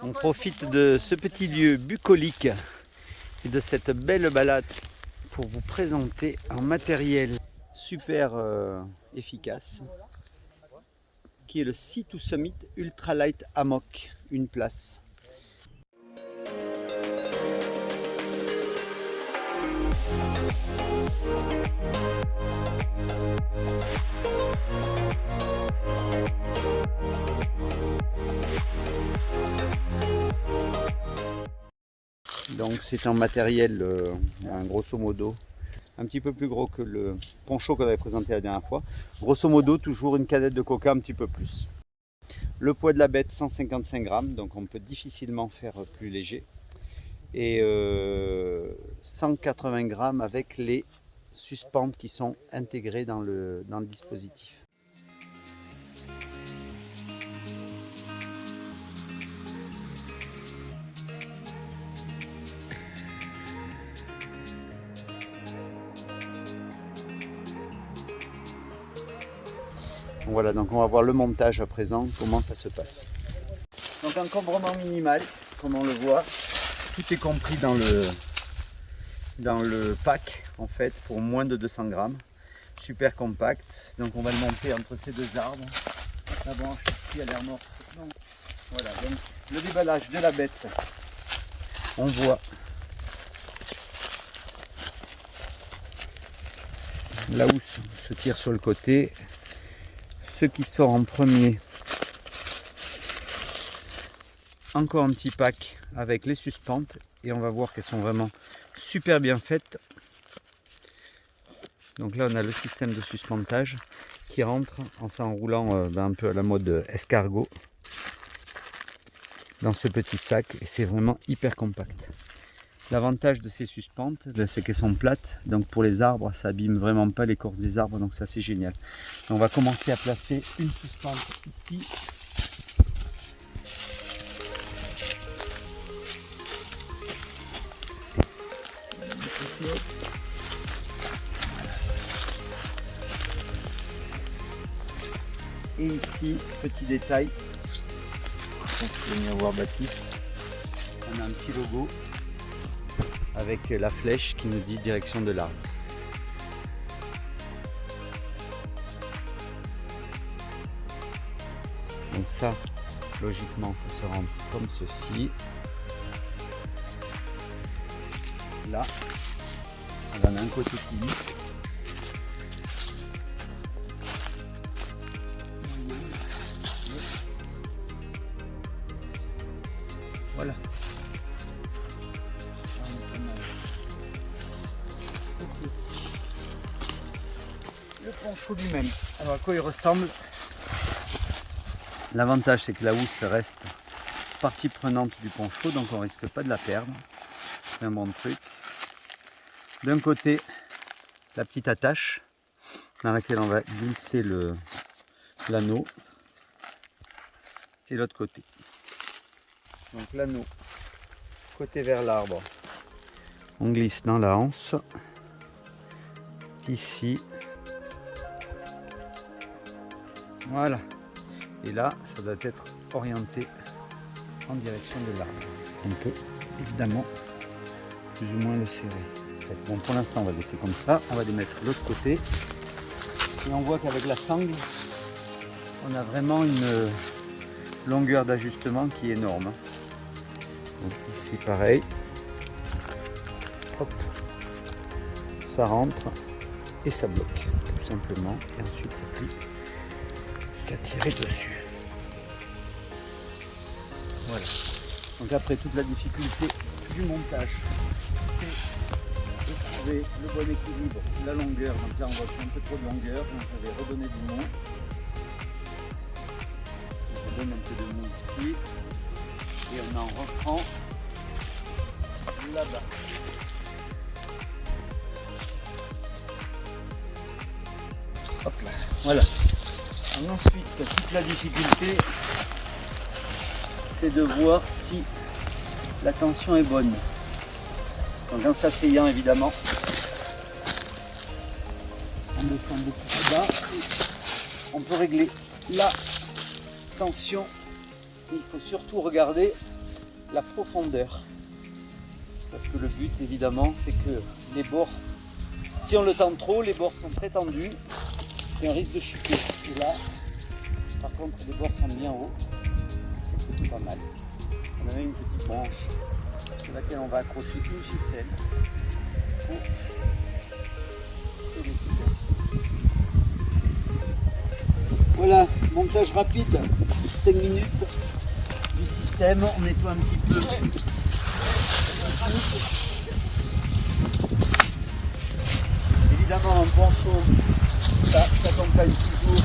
On profite de ce petit lieu bucolique et de cette belle balade pour vous présenter un matériel super efficace qui est le Sea2 Summit Ultralight Hammock, une place. Donc c'est un matériel grosso modo un petit peu plus gros que le poncho qu'on avait présenté la dernière fois. Grosso modo toujours une canette de coca un petit peu plus. Le poids de la bête 155 grammes, donc on peut difficilement faire plus léger. Et 180 grammes avec les suspentes qui sont intégrées dans le dispositif. Voilà, donc on va voir le montage à présent, comment ça se passe. Donc encombrement minimal, comme on le voit, tout est compris dans le pack en fait pour moins de 200 grammes. Super compact, donc on va le monter entre ces deux arbres. La branche ici a l'air morte. Donc, voilà, donc le déballage de la bête, on voit la housse se tire sur le côté. Ce qui sort en premier, encore un petit pack avec les suspentes et on va voir qu'elles sont vraiment super bien faites. Donc là on a le système de suspentage qui rentre en s'enroulant un peu à la mode escargot dans ce petit sac et c'est vraiment hyper compact. L'avantage de ces suspentes, c'est qu'elles sont plates, donc pour les arbres ça abîme vraiment pas l'écorce des arbres, donc ça c'est génial. On va commencer à placer une suspente ici. Et ici, petit détail, je vais venir voir Baptiste, on a un petit logo avec la flèche qui nous dit direction de l'arbre. Donc ça, logiquement, ça se rentre comme ceci. Là, on en a un côté qui lit. Voilà. Le poncho lui-même, alors à quoi il ressemble? L'avantage c'est que la housse reste partie prenante du poncho, donc on risque pas de la perdre. C'est un bon truc. D'un côté, la petite attache dans laquelle on va glisser l'anneau. Et l'autre côté. Donc l'anneau, côté vers l'arbre, on glisse dans la anse. Ici. Voilà. Et là, ça doit être orienté en direction de l'arbre. On peut évidemment plus ou moins le serrer. Bon, pour l'instant, on va laisser comme ça. On va les mettre de l'autre côté. Et on voit qu'avec la sangle, on a vraiment une longueur d'ajustement qui est énorme. Donc ici, pareil. Hop. Ça rentre et ça bloque, tout simplement. Et ensuite, il n'y a plus qu'à tirer dessus. Voilà. Donc après, toute la difficulté du montage, c'est de trouver le bon équilibre, la longueur. Donc là, on voit que c'est un peu trop de longueur, donc je vais redonner du mou. Je donne un peu de mou ici. Et on en reprend là-bas. Hop là, voilà. Et ensuite, toute la difficulté, c'est de voir si la tension est bonne. Donc en s'asseyant évidemment, on descend beaucoup plus bas. On peut régler la tension. Il faut surtout regarder la profondeur. Parce que le but évidemment c'est que les bords, si on le tend trop, les bords sont très tendus et on risque de chuter. Et là, par contre les bords sont bien hauts, c'est plutôt pas mal. On a même une petite branche sur laquelle on va accrocher une ficelle pour se laisser percer. Voilà, montage rapide, 5 minutes du système, on nettoie un petit peu. Évidemment, un poncho, ça s'accompagne toujours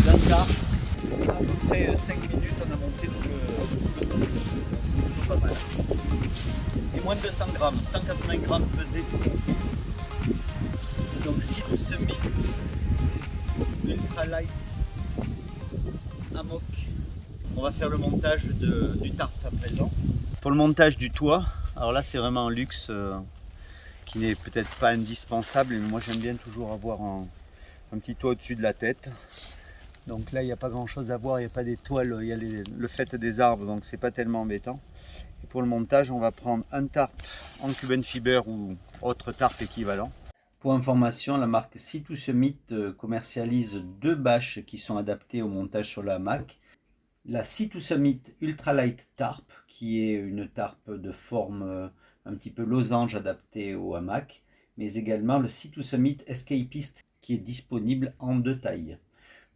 d'un quart. À peu près 5 minutes, on a monté tout le poncho, pas mal. Et moins de 200 grammes, 180 grammes pesés. Donc Sea to Summit Ultra Light Hammock. On va faire le montage du tarp à présent. Pour le montage du toit, alors là c'est vraiment un luxe qui n'est peut-être pas indispensable, mais moi j'aime bien toujours avoir un petit toit au-dessus de la tête. Donc là il n'y a pas grand chose à voir, il n'y a pas d'étoiles, il y a le fait des arbres, donc c'est pas tellement embêtant. Et pour le montage, on va prendre un tarp en Cuben Fiber ou autre tarp équivalent. Pour information, la marque Sea to Summit commercialise 2 bâches qui sont adaptées au montage sur le hamac. La Sea to Summit Ultralight Tarp, qui est une tarpe de forme un petit peu losange adaptée au hamac, mais également le Sea to Summit Escapist qui est disponible en 2 tailles.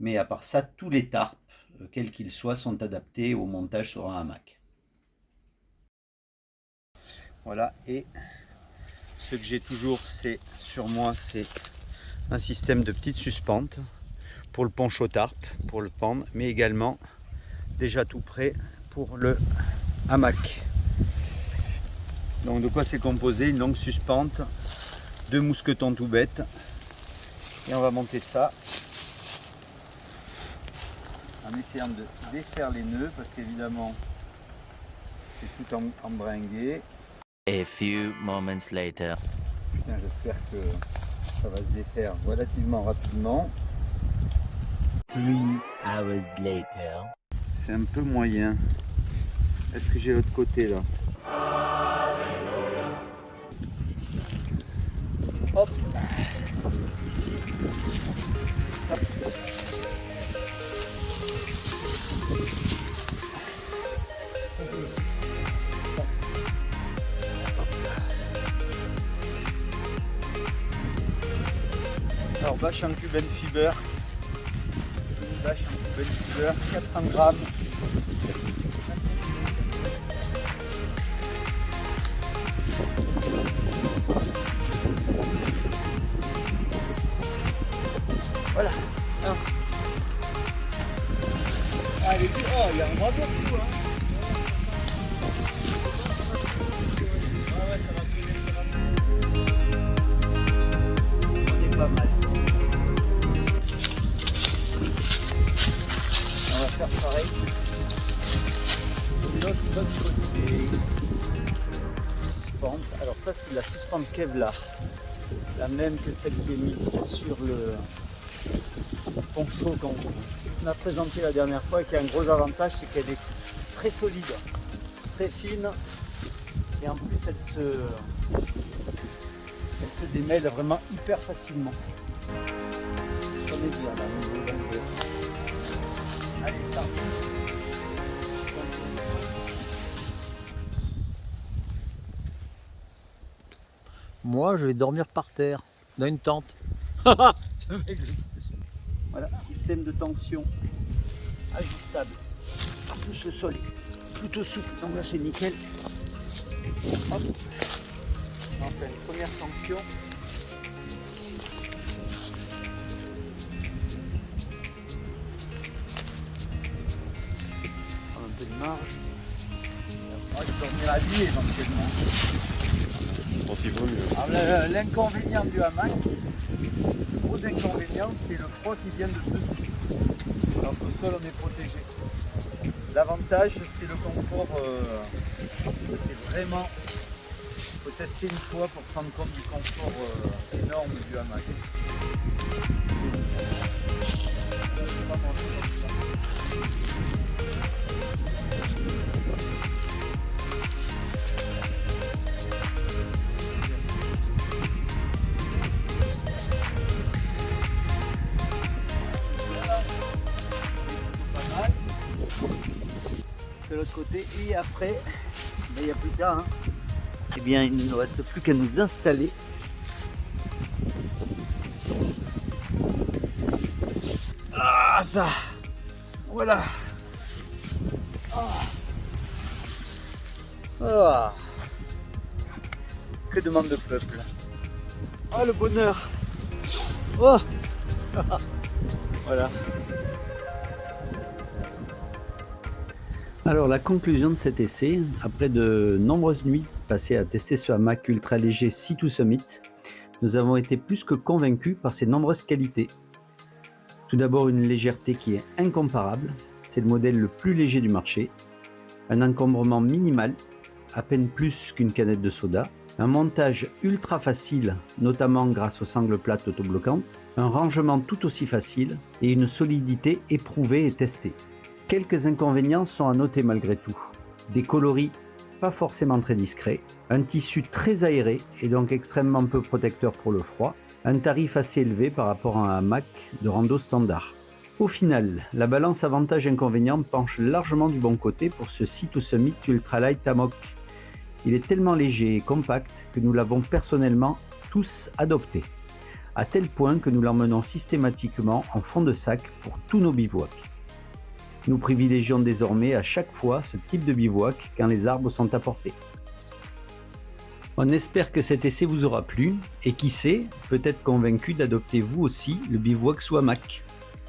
Mais à part ça, tous les tarps, quels qu'ils soient, sont adaptés au montage sur un hamac. Voilà, et ce que j'ai toujours sur moi, c'est un système de petites suspentes pour le poncho tarp, pour le pendre, mais également déjà tout prêt pour le hamac. Donc de quoi c'est composé? Une longue suspente, 2 mousquetons tout bêtes, et on va monter ça en essayant de défaire les nœuds parce qu'évidemment c'est tout embringué. A few moments later. Putain, j'espère que ça va se défaire relativement rapidement. 3 hours later. C'est un peu moyen. Est-ce que j'ai l'autre côté là? Hop, ici. Hop. Alors bâche en Cuben Fiber, une bâche en Cuben Fiber, 400 grammes. Voilà. Allez, oh, il y a un bras beaucoup, hein. Ah ouais, ça va couler, ça va couler. On est pas mal. On va faire pareil. Et l'autre côté suspente. Alors ça c'est la suspente Kevlar. La même que celle qui est mise sur le poncho qu'on a présenté la dernière fois et qui a un gros avantage, c'est qu'elle est très solide, très fine et en plus elle se démêle vraiment hyper facilement. On est bien là, au niveau longueur. Allez, ça. Moi, je vais dormir par terre, dans une tente. Voilà, système de tension ajustable. En plus, le sol est plutôt souple, donc là c'est nickel. Hop. On fait une première tension. On a un peu de marge. Moi, je dormirai à nuit éventuellement. Alors, l'inconvénient du hamac, le gros inconvénient, c'est le froid qui vient de dessus. Alors qu'au sol, on est protégé. L'avantage, c'est le confort. C'est vraiment. Il faut tester une fois pour se rendre compte du confort énorme du hamac. de l'autre côté. Et après, il n'y a plus qu'à. Hein. Eh bien, il ne nous reste plus qu'à nous installer. Ah, ça. Voilà. Ah. Que demande le peuple. Oh, le bonheur. Oh. Voilà. Alors la conclusion de cet essai, après de nombreuses nuits passées à tester ce hamac ultra léger Sea2 Summit, nous avons été plus que convaincus par ses nombreuses qualités. Tout d'abord une légèreté qui est incomparable, c'est le modèle le plus léger du marché, un encombrement minimal, à peine plus qu'une canette de soda, un montage ultra facile, notamment grâce aux sangles plates autobloquantes, un rangement tout aussi facile et une solidité éprouvée et testée. Quelques inconvénients sont à noter malgré tout. Des coloris pas forcément très discrets, un tissu très aéré et donc extrêmement peu protecteur pour le froid, un tarif assez élevé par rapport à un hamac de rando standard. Au final, la balance avantage-inconvénient penche largement du bon côté pour ce Sea2 Summit Ultralight Hammock. Il est tellement léger et compact que nous l'avons personnellement tous adopté, à tel point que nous l'emmenons systématiquement en fond de sac pour tous nos bivouacs. Nous privilégions désormais à chaque fois ce type de bivouac quand les arbres sont à portée. On espère que cet essai vous aura plu et qui sait, peut-être convaincu d'adopter vous aussi le bivouac sous hamac.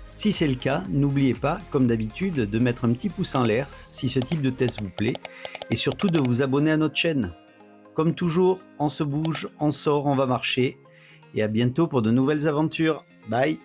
Si c'est le cas, n'oubliez pas, comme d'habitude, de mettre un petit pouce en l'air si ce type de test vous plaît et surtout de vous abonner à notre chaîne. Comme toujours, on se bouge, on sort, on va marcher et à bientôt pour de nouvelles aventures. Bye!